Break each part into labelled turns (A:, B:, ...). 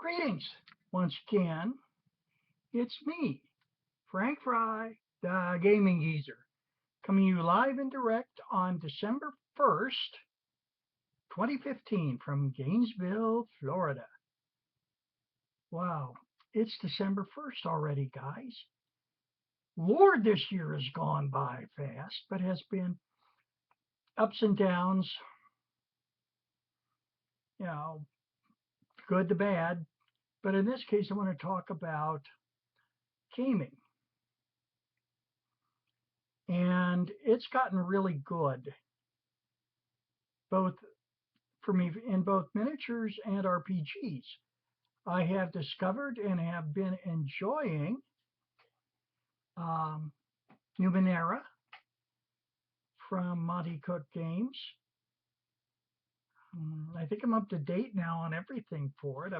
A: Greetings once again. It's me, Frank Fry, the Gaming Geezer, coming to you live and direct on December 1st, 2015 from Gainesville, Florida. Wow, it's December 1st already, guys. Lord, this year has gone by fast, but has been ups and downs, you know, good to bad. But in this case, I want to talk about gaming. And it's gotten really good, both for me in both miniatures and RPGs. I have discovered and have been enjoying um, Numenera from Monte Cook Games. I think I'm up to date now on everything for it.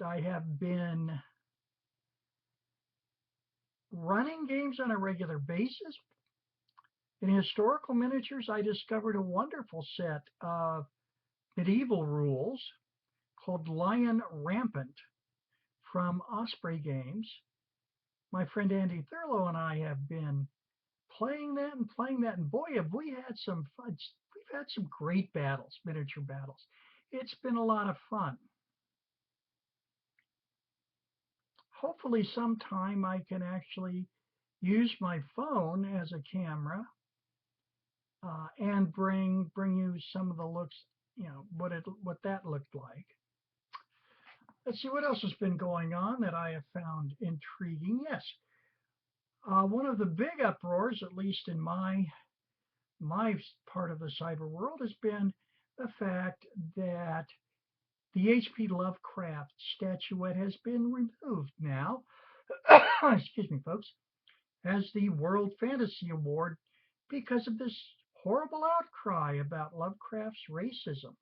A: I have been running games on a regular basis. In historical miniatures, I discovered a wonderful set of medieval rules called Lion Rampant from Osprey Games. My friend Andy Thurlow and I have been playing that, and boy, have we had some fun. We've had some great battles, miniature battles. It's been a lot of fun. Hopefully sometime I can actually use my phone as a camera and bring you some of the looks, what that looked like. Let's see what else has been going on that I have found intriguing. Yes, one of the big uproars, at least in my part of the cyber world, has been the fact that the H.P. Lovecraft statuette has been removed now, excuse me, folks, as the World Fantasy Award because of this horrible outcry about Lovecraft's racism.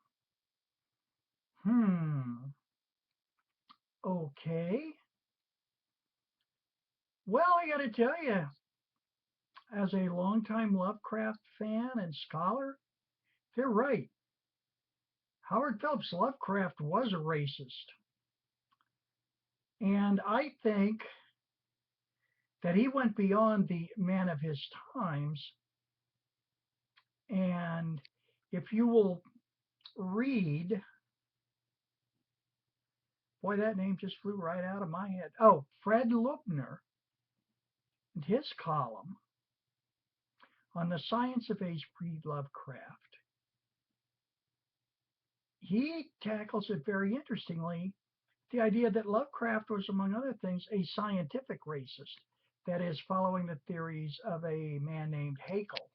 A: Okay. Well, I got to tell you, as a longtime Lovecraft fan and scholar, they're right. Howard Phillips Lovecraft was a racist. And I think that he went beyond the man of his times. And if you will read, boy, that name just flew right out of my head. Oh, Fred Loebner, and his column on the science of H.P. Lovecraft, he tackles it very interestingly, the idea that Lovecraft was, among other things, a scientific racist, that is, following the theories of a man named Haeckel.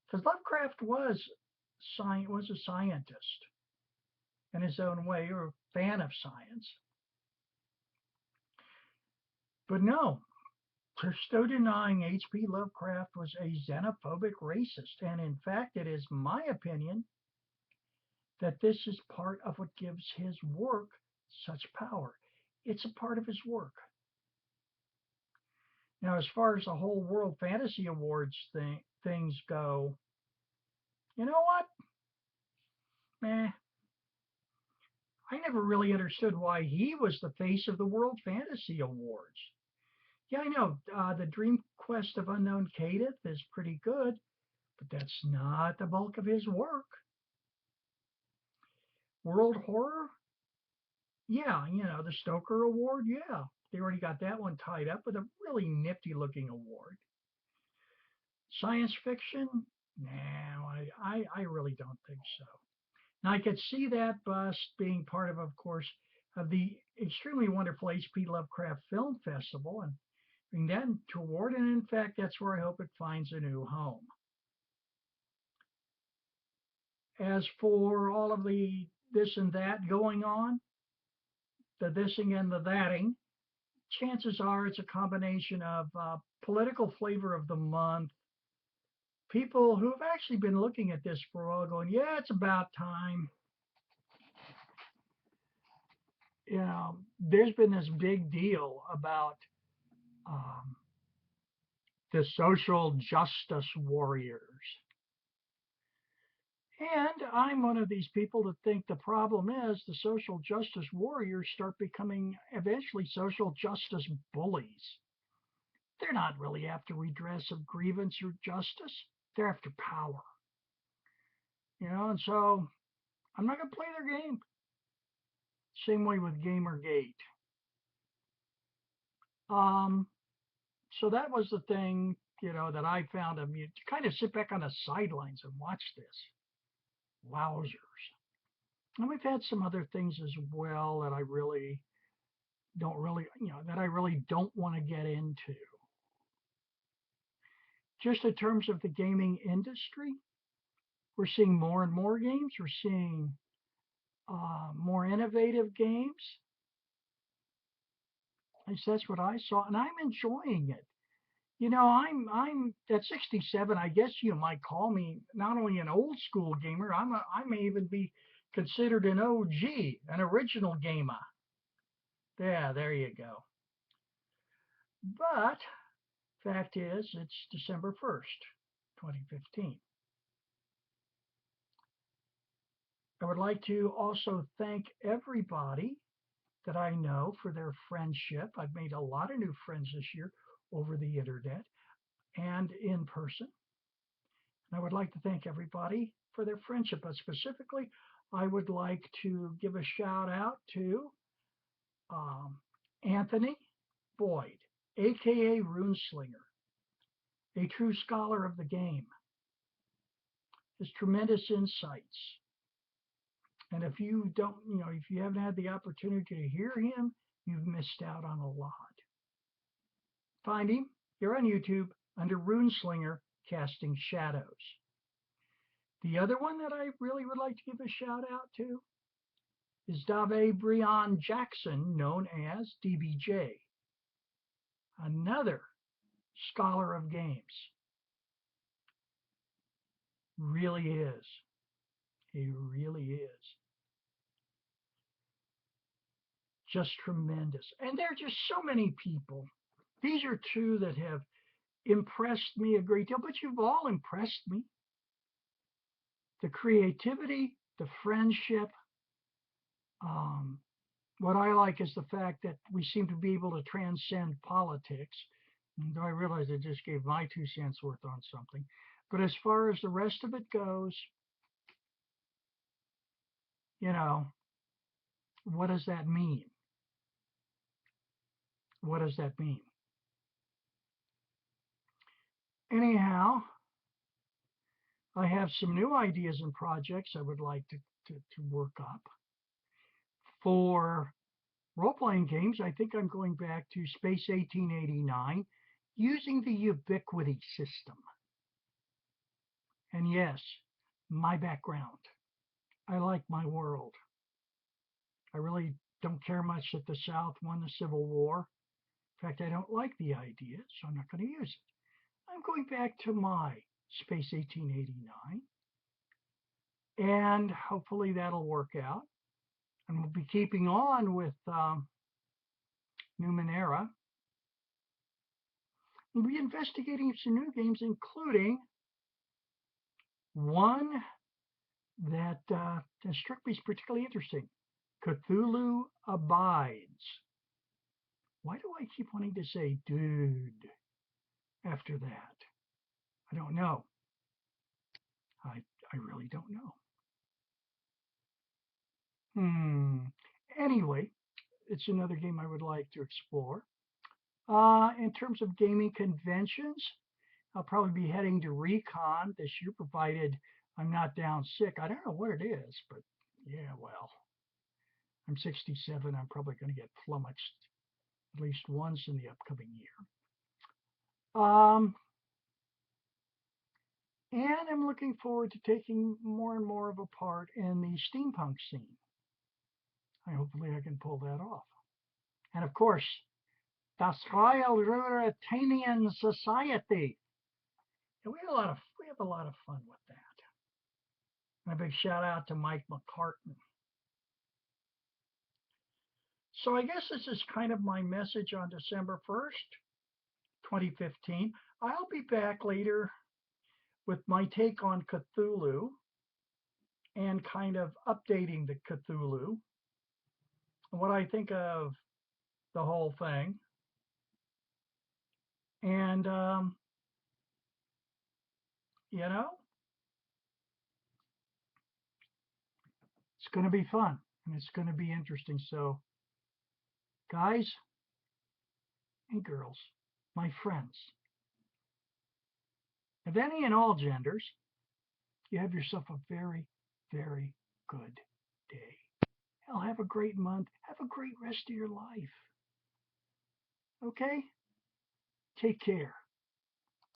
A: Because Lovecraft was a scientist in his own way, or a fan of science. But no, there's no denying H.P. Lovecraft was a xenophobic racist. And in fact, it is my opinion that this is part of what gives his work such power. It's a part of his work. Now, as far as the whole World Fantasy Awards things go, you know what? I never really understood why he was the face of the World Fantasy Awards. Yeah, I know, the Dream Quest of Unknown Kadeth is pretty good, but that's not the bulk of his work. World Horror? Yeah, the Stoker Award, yeah. They already got that one tied up with a really nifty looking award. Science fiction? No, I really don't think so. Now, I could see that bust being part of course, of the extremely wonderful H.P. Lovecraft Film Festival and bring that to award. And in fact, that's where I hope it finds a new home. As for all of the this and that going on, the thising and the thatting, chances are it's a combination of political flavor of the month, people who have actually been looking at this for a while going, yeah, it's about time. There's been this big deal about the social justice warriors. And I'm one of these people that think the problem is the social justice warriors start becoming eventually social justice bullies. They're not really after redress of grievance or justice. They're after power. And so I'm not going to play their game. Same way with Gamergate. Um, so that was the thing, that I found amusing. To kind of sit back on the sidelines and watch this. Wowzers. And we've had some other things as well that I really don't want to get into. Just in terms of the gaming industry, we're seeing more and more games. We're seeing more innovative games. At least that's what I saw, and I'm enjoying it. I'm at 67. I guess you might call me not only an old school gamer. I may even be considered an OG, an original gamer. Yeah, there you go. But fact is, it's December 1st, 2015. I would like to also thank everybody that I know for their friendship. I've made a lot of new friends this year over the internet and in person. And I would like to thank everybody for their friendship, but specifically, I would like to give a shout out to Anthony Boyd, aka Runeslinger, a true scholar of the game. His tremendous insights. And if you don't, if you haven't had the opportunity to hear him, you've missed out on a lot. Find him here on YouTube under Runeslinger Casting Shadows. The other one that I really would like to give a shout out to is Dave Breon Jackson, known as DBJ, another scholar of games. Really is. He really is. Just tremendous. And there are just so many people. These are two that have impressed me a great deal, but you've all impressed me. The creativity, the friendship. What I like is the fact that we seem to be able to transcend politics. Though I realize I just gave my 2 cents worth on something. But as far as the rest of it goes, what does that mean? What does that mean? Anyhow, I have some new ideas and projects I would like to work up. For role-playing games, I think I'm going back to Space 1889 using the Ubiquity system. And yes, my background. I like my world. I really don't care much that the South won the Civil War. In fact, I don't like the idea, so I'm not going to use it. I'm going back to my Space 1889, and hopefully that'll work out. And we'll be keeping on with Numenera. We'll be investigating some new games, including one that struck me as particularly interesting. Cthulhu Abides. Why do I keep wanting to say dude after that? I don't know. I really don't know. Anyway, it's another game I would like to explore. In terms of gaming conventions, I'll probably be heading to Recon this year, provided I'm not down sick. I don't know what it is, but yeah, well, I'm 67. I'm probably going to get flummoxed at least once in the upcoming year. And I'm looking forward to taking more and more of a part in the steampunk scene. Hopefully I can pull that off. And of course, Das Royal Ruritanian Society. And we have a lot of fun with that. And a big shout out to Mike McCartan. So I guess this is kind of my message on December 1st, 2015. I'll be back later with my take on Cthulhu and kind of updating the Cthulhu, what I think of the whole thing. And, you know, it's going to be fun and it's going to be interesting. So, guys and girls, my friends, of any and all genders, you have yourself a very, very good day. Hell, have a great month. Have a great rest of your life. Okay? Take care.